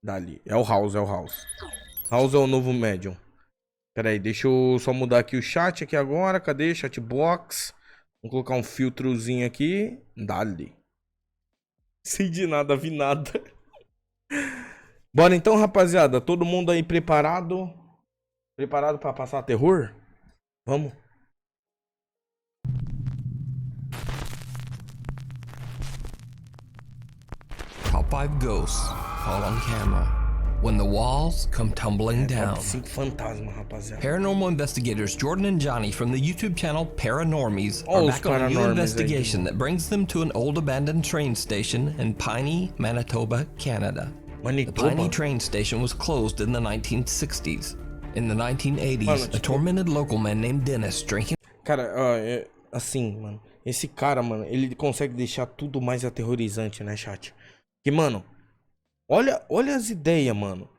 Dali. É o House, é o House. House é o novo Medium. Pera aí, deixa eu só mudar aqui o chat aqui agora. Cadê? Chatbox. Vamos colocar um filtrozinho aqui. Dali. Sei de nada, vi nada. Bora então, rapaziada. Todo mundo aí preparado? Preparado pra passar terror? Vamos. Top 5 ghosts caught on camera when the walls come tumbling down. 5 fantasmas, rapaziada. Paranormal investigators Jordan and Johnny from the YouTube channel Paranormies are back on a new investigation that brings them to an old abandoned train station in Piney, Manitoba, Canada. The Piney train station was closed in the 1960s. In the 1980s, a tormented local man named Dennis drinking... Cara, assim, mano. Esse cara, mano, ele consegue deixar tudo mais aterrorizante, né, chat? Que, mano, olha as ideias, mano.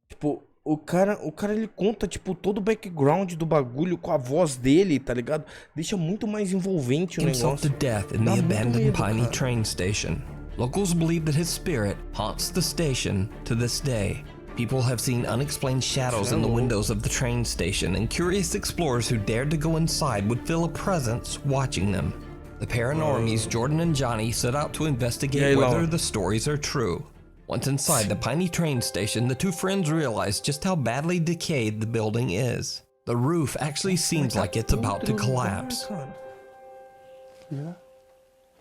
Tipo, o cara ele conta, tipo, todo o background do bagulho com a voz dele, tá ligado? Deixa muito mais envolvente o negócio. To death in the abandoned Piney train station. Locals believe that his spirit haunts the station to this day. People have seen unexplained shadows in the windows of the train station, and curious explorers who dared to go inside would feel a presence watching them. The Paranormies, Jordan and Johnny, set out to investigate whether the stories are true. Once inside the Piney train station, the two friends realize just how badly decayed the building is. The roof actually seems like it's about to collapse. Yeah?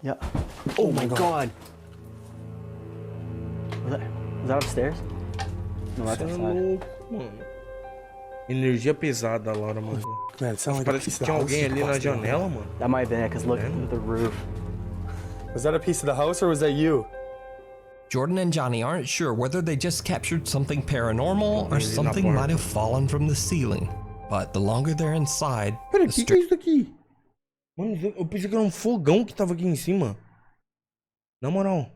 Yeah. Oh my god! Was that upstairs? No, that's outside. Energia pesada, Laura, mano. Parece que tinha alguém ali na janela, mano. That might have been it, because look at the roof. Was that a piece of the house, or was that you? Jordan and Johnny aren't sure whether they just captured something paranormal or something might have fallen from the ceiling. But the longer they're inside... Pera, que é isso daqui? Mano, eu pensei que era um fogão que tava aqui em cima. Na moral.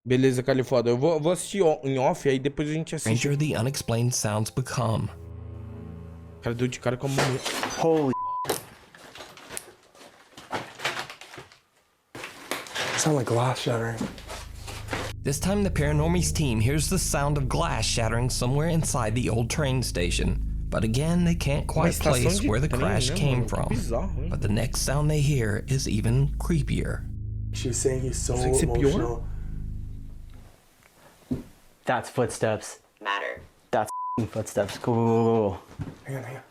Beleza, Califoda. Eu vou assistir em off, aí depois a gente assiste. Stranger the unexplained sounds become. Cara, deu de cara com a mão. Holy... Sound like glass shattering. This time the Paranormies team hears the sound of glass shattering somewhere inside the old train station. But again, they can't quite place where the crash came from. But the next sound they hear is even creepier. She's saying he's so emotional. That's footsteps. Matter. That's footsteps. Cool. Hang on.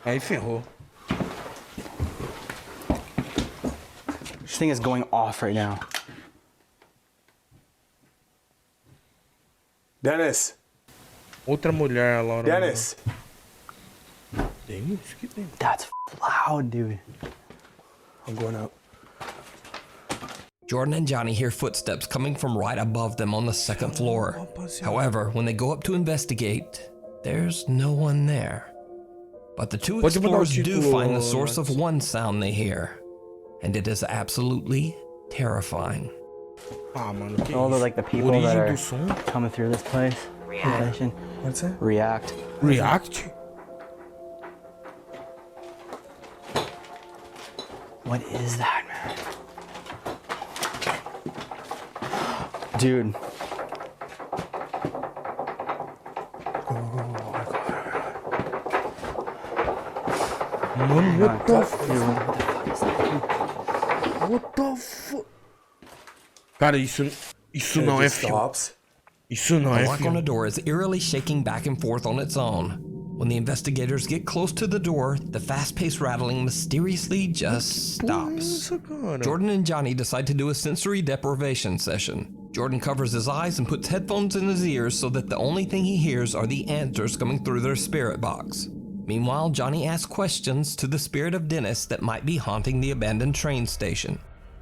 Aí ferrou. This thing is going off right now. Dennis! Outra mulher, Laura. Dennis! That's loud, dude. I'm going up. Jordan and Johnny hear footsteps coming from right above them on the second floor. However, when they go up to investigate, there's no one there. But the two explorers do find the source of one sound they hear, and it is absolutely terrifying. All the the people that are coming through this place. React. What's that? React. React? What is that, man? Dude. Mano, what the fuck? What the fuck? Cara, isso não é filme. Isso não é filme. The lock on the door is eerily shaking back and forth on its own. When the investigators get close to the door, the fast-paced rattling mysteriously just stops. Jordan and Johnny decide to do a sensory deprivation session. Jordan covers his eyes and puts headphones in his ears so that the only thing he hears are the answers coming through their spirit box. Meanwhile, Johnny asks questions to the spirit of Dennis that might be haunting the abandoned train station.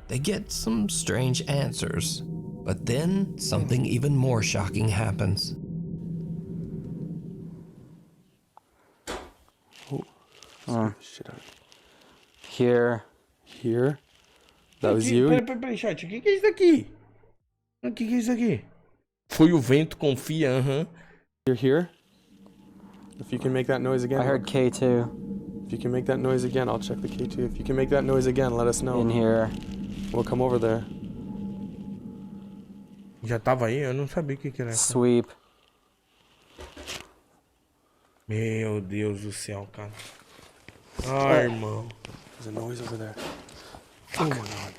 They get some strange answers, but then something even more shocking happens. Shit out. Here. That was you? Peraí, chat. O que é isso daqui? O que é isso aqui? Foi o vento, confia, You're here? If you can make that noise again. I heard K too. If you can make that noise again, I'll check the K2. If you can make that noise again, let us know. In here. We'll come over there. Já tava aí? Eu não sabia o que era. Sweep. Meu Deus do céu, cara. Ai, irmão. There's a noise over there. Oh my God.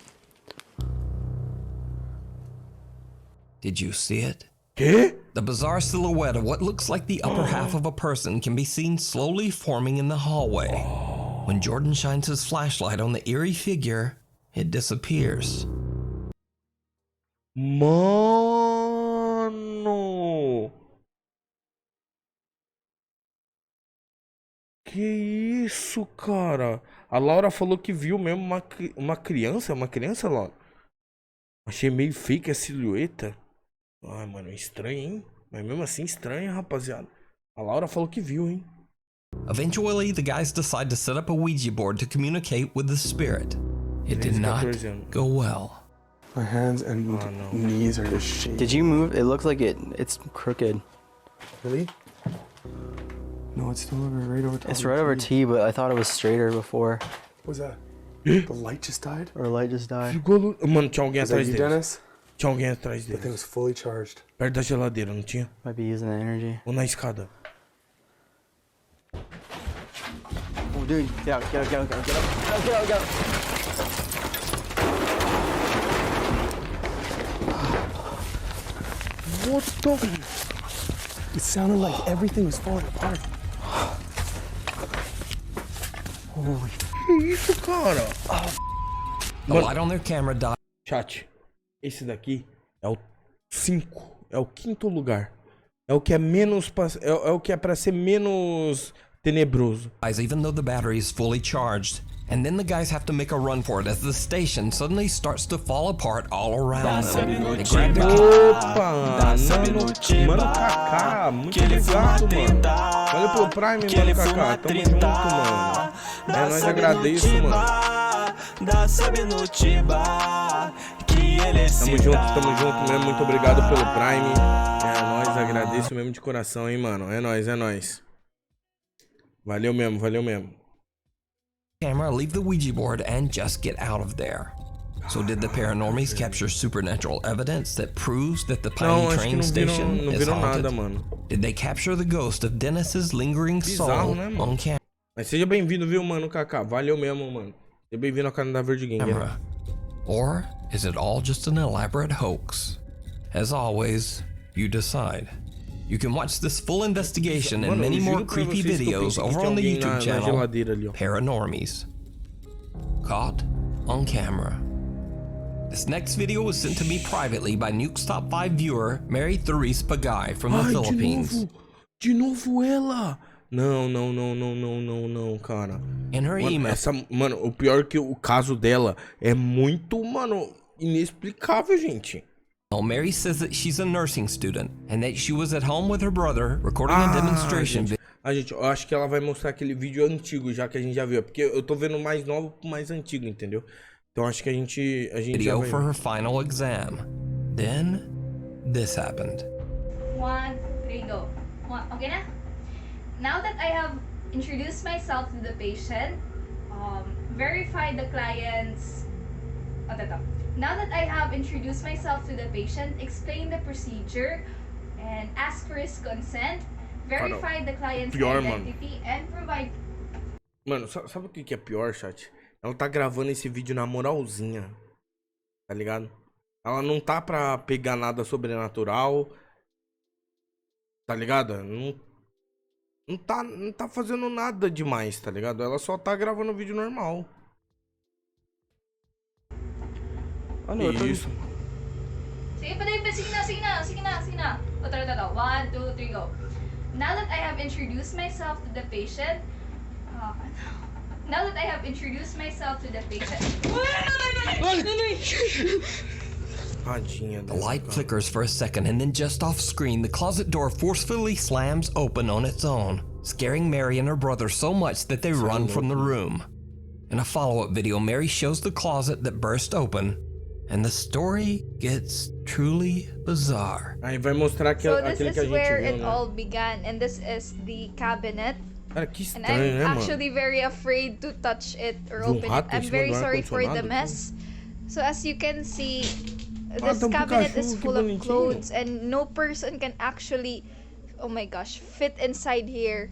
Did you see it? Quê? The bizarre silhouette of what looks like the upper half of a person can be seen slowly forming in the hallway. When Jordan shines his flashlight on the eerie figure, it disappears. Mano! Que isso, cara? A Laura falou que viu mesmo uma criança. Uma criança, Laura? Achei meio fake a silhueta. Ai, mano, estranho, hein? Mas mesmo assim, estranho, rapaziada. A Laura falou que viu, hein? Eventually, the guys decide to set up a Ouija board to communicate with the spirit. It did not go well. My hands and knees are just shaking. Did you move? It looks like it's crooked. Really? No, it's still right over top. It's right over T, but I thought it was straighter before. What was that? The light just died? Or light just died. Mano, tinha alguém Is that atrás you, deles. Dennis? Tinha alguém atrás The thing deles. was fully charged. Perto da geladeira, não tinha? Might be using the energy. Ou na escada? Oh, dude, get out, get out, get out, get out, get out, get out, get out. What the... It sounded like everything was falling apart. Holy. Que isso, cara? The light on their camera died. Chat, esse daqui é o 5. É o 5º lugar. É o que é menos... É o que é pra ser menos tenebroso. Even though the battery is fully charged. And then the guys have to make a run for it as the station suddenly starts to fall apart all around them. They grab their Opa! Mano Kaká, muito obrigado, mano. Valeu pelo Prime, mano Kaká. Tamo junto, mano. É, nós agradeço, mano. Tamo junto mesmo. Muito obrigado pelo Prime. É, nós agradeço mesmo de coração, hein, mano. É nóis, é nóis. Valeu mesmo, valeu mesmo. Camera, leave the Ouija board and just get out of there. So did the paranormies capture supernatural evidence that proves that the Piney train station is haunted? Nada, mano. Did they capture the ghost of Dennis's lingering soul on camera? Mas seja bem-vindo, viu, mano, Kaká? Valeu mesmo, mano. Seja bem-vindo ao canal da Verde Game. Or is it all just an elaborate hoax? As always, you decide. You can watch this full investigation and many more creepy videos over on the YouTube channel, Paranormies. Caught on camera. This next video was sent to me privately by Nuke's top 5 viewer, Mary Therese Pagay from the Philippines. De novo ela! Não, cara. In her email. Mano, o pior é que o caso dela é muito, mano, inexplicável, gente. Mary says that she's a nursing student and that she was at home with her brother recording a demonstration video. Gente, eu acho que ela vai mostrar aquele vídeo antigo já que a gente já viu, porque eu tô vendo mais novo pro mais antigo, entendeu? Então acho que a gente video for her final exam. Then this happened. 1, 2, 3, go. Okay na? Now that I have introduced myself to the patient, verified the client's Now that I have introduced myself to the patient, explained the procedure, and asked for his consent, verified the client's identity, and provide... Mano, sabe o que é pior, chat? Ela tá gravando esse vídeo na moralzinha, tá ligado? Ela não tá pra pegar nada sobrenatural, tá ligado? Não tá fazendo nada demais, tá ligado? Ela só tá gravando vídeo normal. Isso. Sige na. Ito. 1, 2, 3, go. Now that I have introduced myself to the patient, The light flickers for a second and then just off screen, the closet door forcefully slams open on its own, scaring Mary and her brother so much that they run from the room. In a follow-up video, Mary shows the closet that burst open, and the story gets truly bizarre. Aí vai mostrar so this is where it all began, and this is the cabinet Cara, que And estranho, né, I'm mano? actually very afraid to touch it or open it. I'm very sorry for the mess. So as you can see, this cabinet is full of clothes and no person can actually, oh my gosh, fit inside here.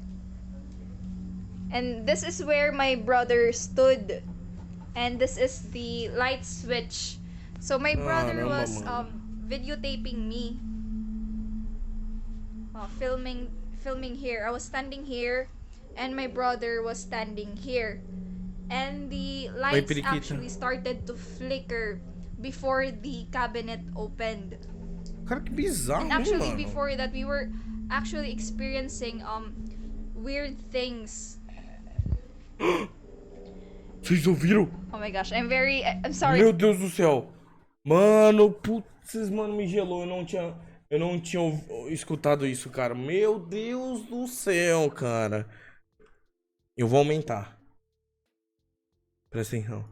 And this is where my brother stood. And this is the light switch. So my brother was videotaping me. Filming here. I was standing here and my brother was standing here. And the lights actually started to flicker before the cabinet opened. Cara, que bizarro, and actually mano. before that we were actually experiencing weird things. Vocês ouviram? Oh my gosh, I'm sorry. Meu Deus do céu. Mano, putz, mano, me gelou. Eu não tinha escutado isso, cara. Meu Deus do céu, cara. Eu vou aumentar. Presta atenção.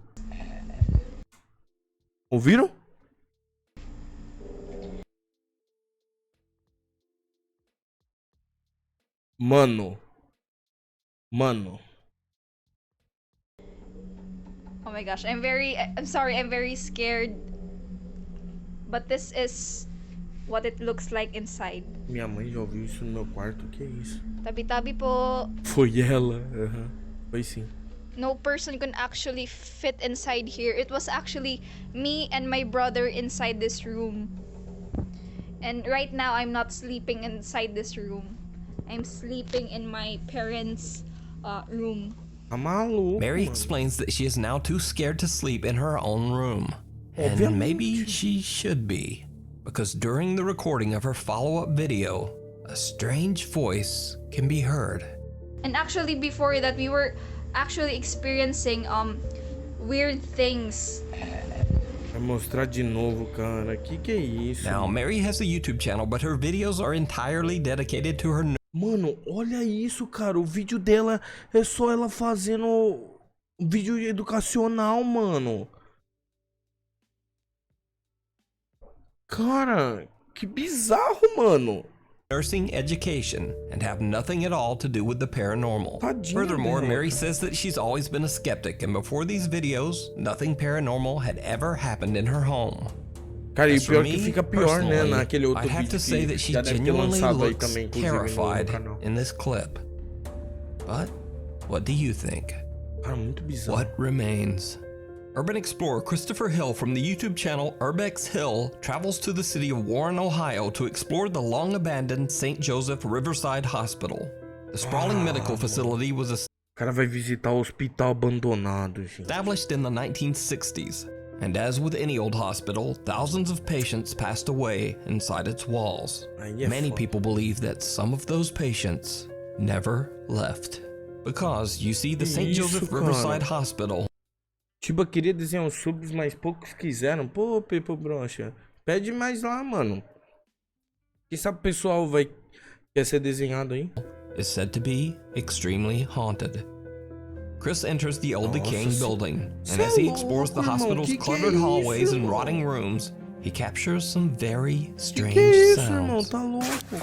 Ouviram? Mano. Oh my gosh, I'm sorry, I'm very scared. But this is what it looks like inside. Minha mãe já ouviu isso no meu quarto, que é isso? Tabi-tabi po. Foi ela, foi sim. No person can actually fit inside here. It was actually me and my brother inside this room. And right now, I'm not sleeping inside this room. I'm sleeping in my parents' room. Tá maluco, Mary mano. explains that she is now too scared to sleep in her own room. And maybe she should be. Because during the recording of her follow-up video, a strange voice can be heard. And actually before that, we were actually experiencing weird things. Vai mostrar de novo, cara. Que é isso? Now, Mary has a YouTube channel, but her videos are entirely dedicated to her. Mano, olha isso, cara. O vídeo dela é só ela fazendo vídeo educacional, mano. Cara, que bizarro, mano. Nursing education and have nothing at all to do with the paranormal. Tadinha Furthermore, dela, Mary cara. says that she's always been a skeptic, and before these videos, nothing paranormal had ever happened in her home. Cara, e As for pior que me, fica pior, né? personally, Naquele outro I'd have vídeo to say that que she já deve ter genuinely lançado aí looks também, inclusive, no terrified canal. in this clip. But what do you think? Cara, muito bizarro. What remains? Urban explorer Christopher Hill from the YouTube channel Urbex Hill travels to the city of Warren, Ohio to explore the long-abandoned St. Joseph Riverside Hospital. The sprawling medical facility was O cara vai visitar o hospital abandonado, gente. established in the 1960s, and as with any old hospital, thousands of patients passed away inside its walls. Aí é Many foda. people believe that some of those patients never left. Because, you see, the St. Isso, Joseph cara. Riverside Hospital Tiba queria desenhar os subs, mas poucos quiseram. Pô, Pepo Brocha. Pede mais lá, mano. Quem sabe o pessoal quer ser desenhado aí? is said to be extremely haunted. Chris enters the old decaying building, and as he explores the hospital's cluttered hallways and rotting rooms, he captures some very strange Que isso, irmão? sounds. Tá louco.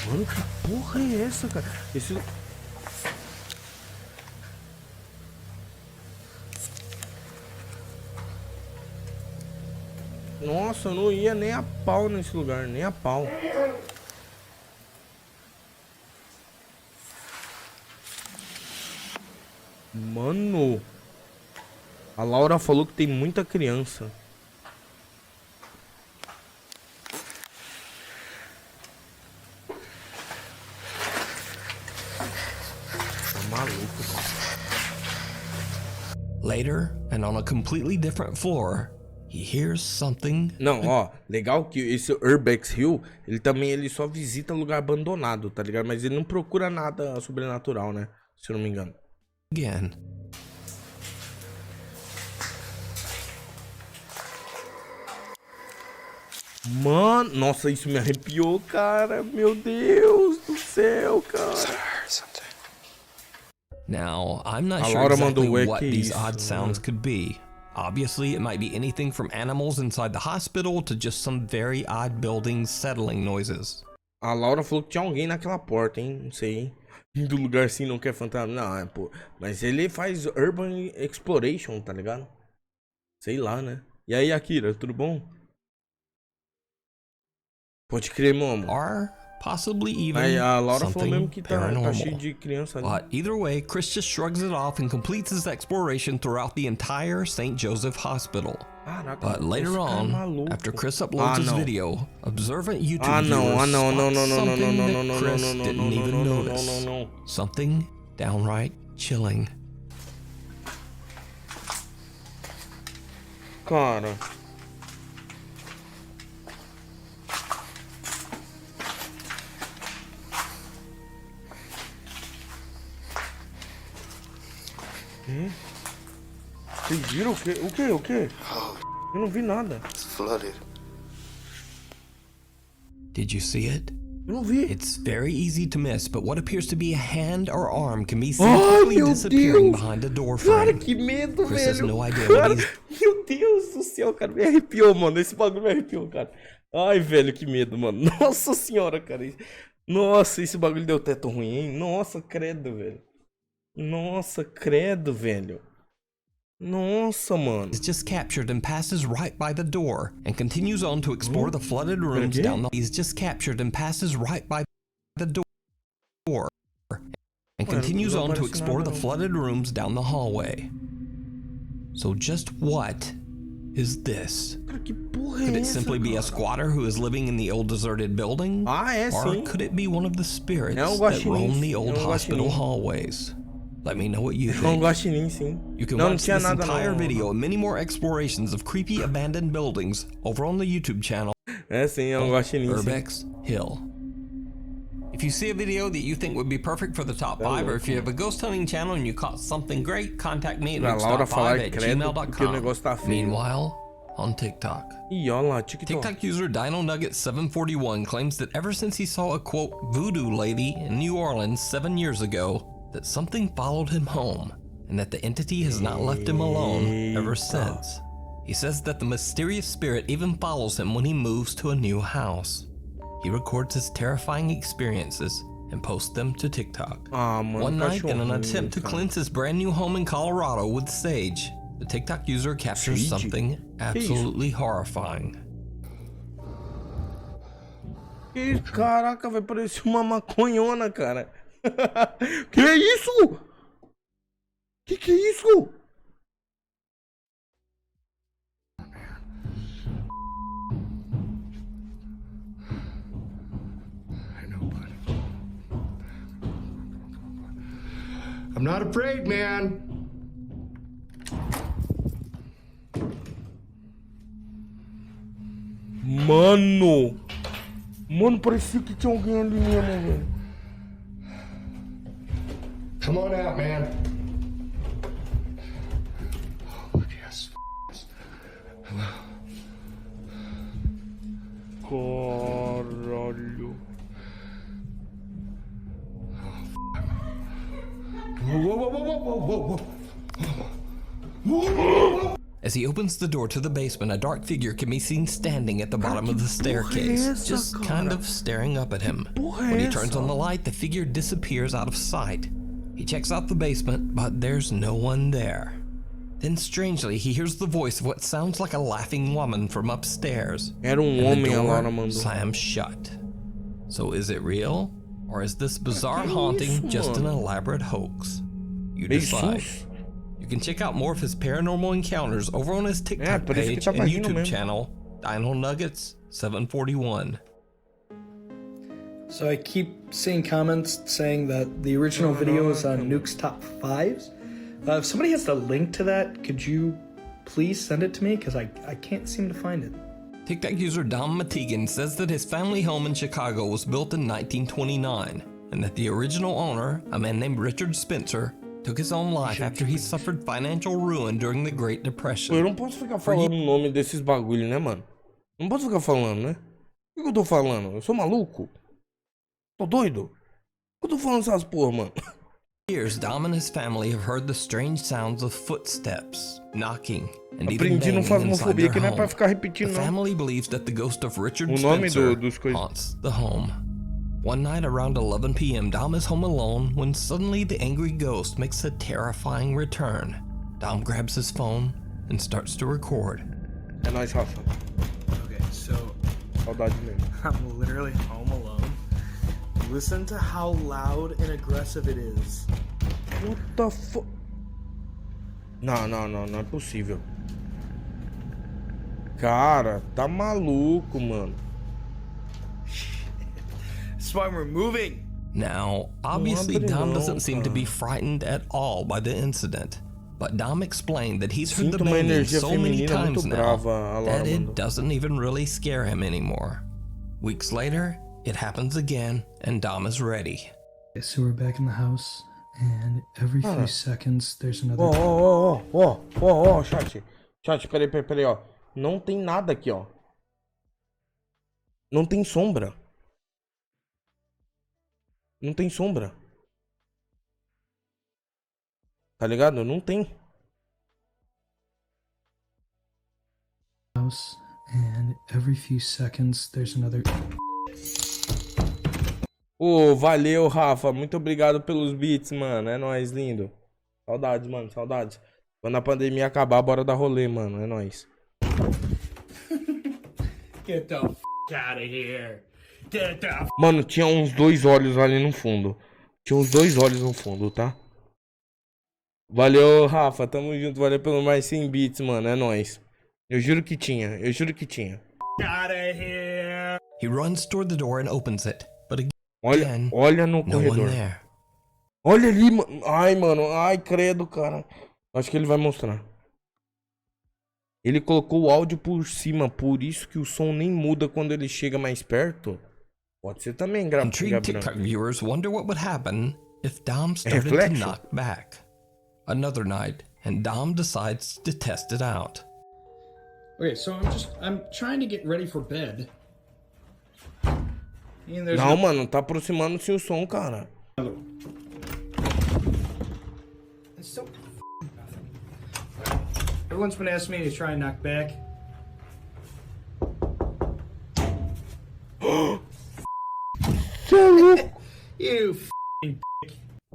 Mano, que porra é essa, cara? Nossa, eu não ia nem a pau nesse lugar, nem a pau. Mano, a Laura falou que tem muita criança. Tá maluco, cara. Later, and on a completely different floor, he hears something. Não, ó, legal que esse Urbex Hill, ele só visita lugar abandonado, tá ligado? Mas ele não procura nada sobrenatural, né? Se eu não me engano. Again. Mano, nossa, isso me arrepiou, cara. Meu Deus do céu, cara. Now, I'm not A sure Laura exactly mandou, "Ué, what que these isso, odd sounds né?" could be. Obviously, it might be anything from animals inside the hospital to just some very odd buildings settling noises. A Laura falou que tinha alguém naquela porta, hein? Não sei, hein? Do lugar assim não quer fantasma. Não, é, pô. Mas ele faz Urban Exploration, tá ligado? Sei lá, né? E aí, Akira, tudo bom? Pode crer, mano. Or possibly even Aí a Laura falou mesmo something que tá cheio paranormal. de criança ali. But either way, Chris just shrugs it off and completes his exploration throughout the entire St. Joseph Hospital. Caraca, But later on, after Chris uploads his video, observant YouTube viewers spot something that Chris didn't even notice. Something downright chilling. Cara. Vocês viram o quê? O quê? O quê? Eu não vi nada. It's flooded. Did you see it? Eu não vi. It's very easy to miss, but what appears to be a hand or arm can be seen quickly disappearing behind a door Cara, frame. que medo, Chris velho. has no idea Cara, what he's... meu Deus do céu, cara. Me arrepiou, mano. Esse bagulho me arrepiou, cara. Ai, velho, que medo, mano. Nossa senhora, cara. Nossa, esse bagulho deu teto ruim, hein? Nossa, credo, velho. Nossa, credo, velho. Nossa, mano. Is just captured and passes right by the door and continues on to explore the flooded rooms down the... He's just captured and passes right by the door and continues on to explore the flooded rooms down the hallway. So just what is this? Cara, que porra é Could it essa, simply be a squatter who is living in the old deserted building? Ah, é Or sim. could it be one of the spirits É um that guaxinim. roam the É old um hospital guaxinim. hallways? Let me know what you É um think. guaxinim, sim. You can Não, não watch tinha this nada entire não. video and many more explorations of creepy abandoned buildings over on the YouTube channel É sim, é um guaxinim, sim. Urbex Hill. If you see a video that you think would be perfect for the top 5, or if you have a ghost hunting channel and you caught something great, contact me at Pra Laura falar nukes.5@gmail.com. credo, porque o negócio tá feio. Meanwhile, on TikTok. Ih, olha lá, TikTok. TikTok user DinoNugget741 claims that ever since he saw a quote voodoo lady in New Orleans 7 years ago, that something followed him home, and that the entity has not left him alone ever since. He says that the mysterious spirit even follows him when he moves to a new house. He records his terrifying experiences and posts them to TikTok. Ah, mano, One night, in an cachorrinho, attempt to cara. cleanse his brand new home in Colorado with sage, the TikTok user captures Sage? something absolutely horrifying. Ih, caraca, vai parecer uma maconhona, cara. Que é isso? Que é isso? I know, bud. I'm not afraid, man. Mano, parecia que tinha alguém ali mesmo, velho. Come on out, man. Oh, yes. Caralho. Whoa, whoa, whoa, whoa, whoa, whoa, whoa. As he opens the door to the basement, a dark figure can be seen standing at the bottom of the staircase, just kind of staring up at him. When he turns on the light, the figure disappears out of sight. He checks out the basement, but there's no one there. Then strangely, he hears the voice of what sounds like a laughing woman from upstairs. Era And the homem, a Laura door mandou. slams shut. So is it real? Or is this bizarre que haunting isso, just an mano? elaborate hoax? You Meio decide. sus. You can check out more of his paranormal encounters over on his TikTok por isso que page tava and rindo YouTube mesmo. channel, DinoNuggets741. So I keep seeing comments saying that the original video is on Nuke's top 5s. If somebody has the link to that, could you please send it to me? Because I can't seem to find it. TikTok user Dom Matigan says that his family home in Chicago was built in 1929, and that the original owner, a man named Richard Spencer, took his own life after he suffered financial ruin during the Great Depression. Eu não posso ficar falando o nome desses bagulho, né, mano? Não posso ficar falando, né? O que eu tô falando? Eu sou maluco? Tô doido? Eu tô falando essas porra, mano. years, Dom and his family have heard the strange sounds of footsteps, knocking, and even Aprendi no banging inside Phasmophobia their que não é pra home. ficar The repetindo, não. family believes that the ghost of Richard O nome Spencer dos coisas. haunts the home. One night around 11 p.m., Dom is home alone when suddenly the angry ghost makes a terrifying return. Dom grabs his phone and starts to record. É nóis, Rafa. Okay, so Saudade mesmo. I'm literally home alone. Listen to how loud and aggressive it is. What the fuck? Não, não, não, não é possível. Cara, tá maluco, mano. That's why we're moving. Now, obviously, Dom doesn't seem to be cara. frightened at all by the incident. But Dom explained that he's heard the Sinto uma banging energia so many feminina times muito now brava, a Laura that it mandou. doesn't even really scare him anymore. Weeks later, it happens again, and Dom is ready. Okay, so we're back in the house, and every few seconds there's another. Ó, chat. Chat, peraí, ó. Não tem nada aqui, ó. Não tem sombra. Não tem sombra. Tá ligado? Não tem. House, and every few seconds there's another. Ô, valeu, Rafa. Muito obrigado pelos beats, mano. É nóis, lindo. Saudades, mano, saudades. Quando a pandemia acabar, bora dar rolê, mano. É nóis. Get the f out of here. Get the f. Mano, tinha uns 2 olhos ali no fundo. Tinha uns 2 olhos no fundo, tá? Valeu, Rafa. Tamo junto. Valeu pelo mais 100 bits, mano. É nóis. Eu juro que tinha. Eu juro que tinha. Out of here. He runs toward the door and opens it, but Olha, again, olha no no one corredor. there. Olha ali, mano. Ai, mano. Ai, credo, cara. Acho que ele vai mostrar. Ele colocou o áudio por cima, por isso que o som nem muda quando ele chega mais perto. Pode ser também, Intrigued Gabriel. TikTok viewers wonder what would happen if Dom started to Reflection. knock back. Another night, and Dom decides to test it out. Okay, so I'm trying to get ready for bed. And there's Não, mano, tá aproximando-se o som, cara. It's so nothing. Everyone's been asking me to try and knock back. You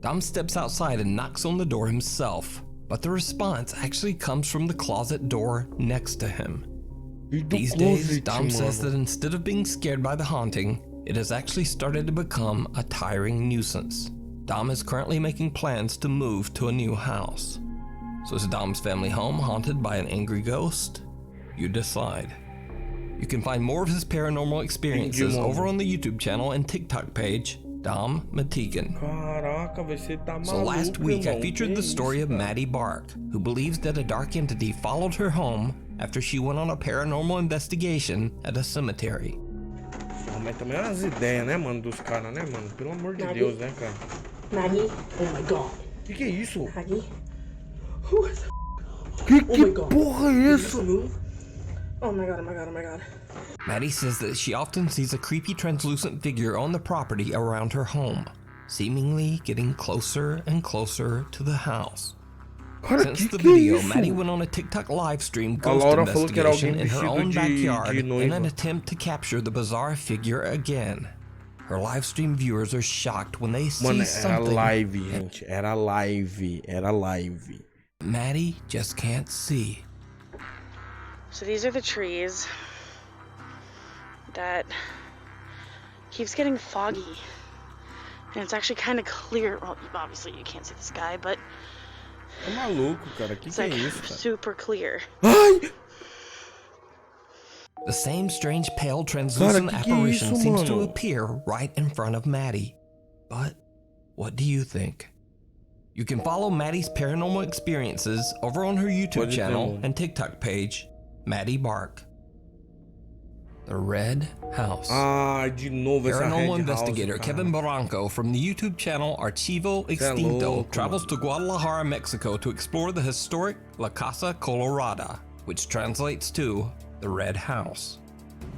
Dom steps outside and knocks on the door himself, but the response actually comes from the closet door next to him. These days, Dom says that instead of being scared by the haunting, it has actually started to become a tiring nuisance. Dom is currently making plans to move to a new house. So is Dom's family home haunted by an angry ghost? You decide. You can find more of his paranormal experiences over on the YouTube channel and TikTok page, Dom Matigan. Caraca, você tá maluco, So last week I irmão. featured the story of Maddie Bark, who believes that a dark entity followed her home after she went on a paranormal investigation at a cemetery. Ah, mas também é umas ideias, né, mano, dos caras, né, mano? Pelo amor de Deus, né, cara? Maddie, oh my god. Que é isso? Maddie? Who is Que my God. porra é isso? move? Oh my god, oh my god, oh my god. Maddie says that she often sees a creepy translucent figure on the property around her home, seemingly getting closer and closer to the house. Cara, Since the que video, é isso? Maddie went on a TikTok live stream ghost Laura falou que era investigation alguém in her vestido own backyard de in noiva. an attempt to capture the bizarre figure again. Her live stream viewers are shocked when they see Mano, era something live, gente. Era live. Era live. Maddie just can't see. So these are the trees that keeps getting foggy. And it's actually kind of clear. Well, obviously you can't see the sky, but É maluco, cara. Que it's é like isso, cara? super clear. Ai! The same strange pale translucent Cara, que é apparition isso, seems to mano? appear right in front of Maddie. But what do you think? You can follow Maddie's paranormal experiences over on her YouTube Pode ser, channel mano. and TikTok page, Maddie Bark. The Red House. Ah, de novo essa Paranormal Red House, investigator cara. Kevin Barranco from the YouTube channel Archivo Extinto louco, travels to Guadalajara, Mexico to explore the historic La Casa Colorada, which translates to the Red House.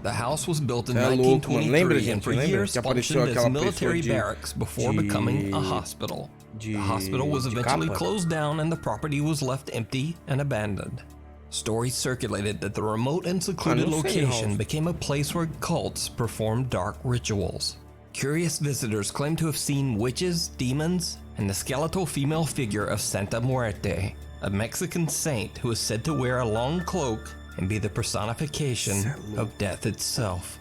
The house was built in É louco, mano. Lembra, 1923 and gente? for Lembra years que apareceu functioned as aquela military pessoa barracks before becoming a hospital. The hospital was eventually capa? closed down and the property was left empty and abandoned. Stories circulated that the remote and secluded não sei, location House. became a place where cults performed dark rituals. Curious visitors claim to have seen witches, demons, and the skeletal female figure of Santa Muerte, a Mexican saint who is said to wear a long cloak and be the personification of death itself.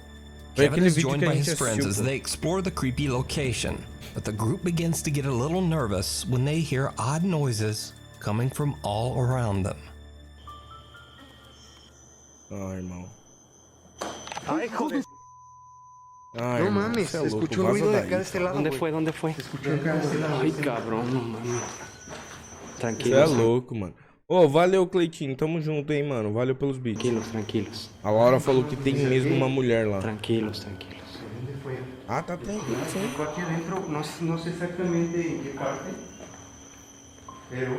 Foi Kevin aquele is vídeo joined que a by gente his friends assistiu, as pô. they explore the creepy location, but the group begins to get a little nervous when they hear odd noises coming from all around them. Ai, irmão. Ay, joder. Ai, No irmão, mames, cê é se louco, escuchó un vaza ruido de daí, acá de este cara. lado. ¿Dónde güey. fue? ¿Dónde fue? Se escuchó acá de este lado. Ay, cabrón, no mames. Cê Tranquilos. é louco, mano. Ô, valeu, Cleitinho. Tamo junto, hein, mano. Valeu pelos beats. Tranquilos, tranquilos. A Laura falou que tem mesmo uma mulher lá. Tranquilos, tranquilos. ¿Dónde fue? Ah, tá tranquilo, sim. Ficó aquí adentro, no sé exactamente en qué parte, pero...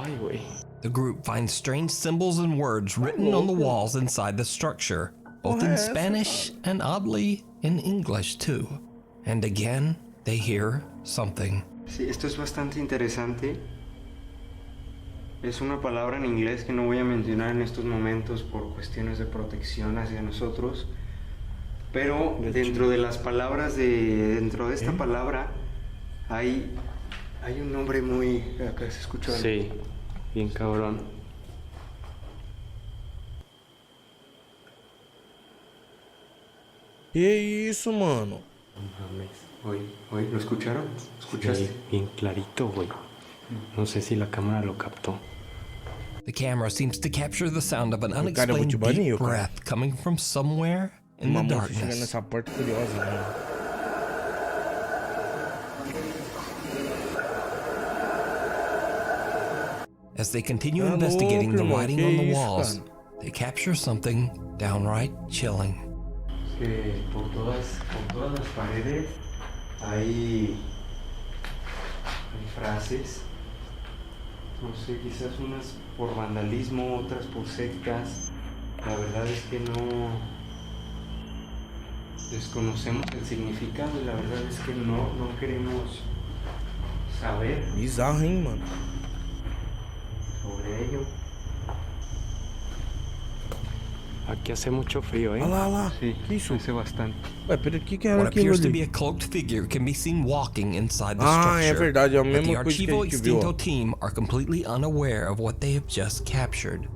Ay, güey. The group finds strange symbols and words written on the walls inside the structure, both in Spanish and oddly in English too. And again, they hear something. Sí, esto es bastante interesante. Es una palabra en inglés que no voy a mencionar en estos momentos por cuestiones de protección hacia nosotros. Pero dentro de las palabras dentro de esta palabra hay un nombre muy... Acá se escuchó algo. Sí, bien cabrón. Que isso, mano? No mames. Oye, ¿lo escucharon? ¿Escuchaste? Sí, bien clarito, güey. No sé si la cámara lo captó. The camera seems to capture the sound of an cara é unexplained muito banho, deep cara. breath coming from somewhere in the Uma moça chegando darkness. nessa porta curiosa, mano. As they continue Tá investigating louco, the irmão. writing Que on the isso, walls, cara? they capture something downright chilling. Que por todas las paredes hay frases, no sé, quizás unas por vandalismo, otras por sectas. La verdad es que no desconocemos el significado y la verdad es que no queremos saber Bizarro, hein, mano? sobre ello. Aquí hace mucho frío, ¿eh? Olha lá, olha lá. Sí, Que isso? hace bastante. Ué, pera, o que era What aquilo appears to be ali? a cloaked figure can be seen walking inside the Ah, é structure. verdade, é a But the mesma coisa que a Archivo gente viu, Extinto ó. team are completely unaware of what they have just captured.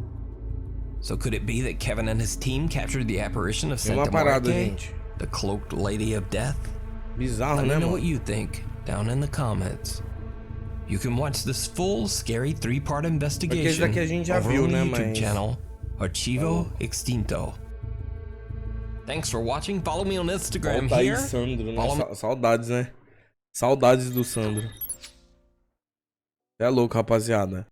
So could it be that Kevin and his team captured the apparition of É uma Santa parada, Muerte, gente. the cloaked lady of death? Bizarro, Let né, me know mano? what you think down in the comments. You can watch this full, scary 3-part Porque esse investigation daqui a gente já over viu, on the né, YouTube mas... channel Archivo Extinto. Thanks for watching. Follow me on Instagram Volta aí, here. Sandro, né? Follow me- Saudades, né? Saudades do Sandro. É louco, rapaziada.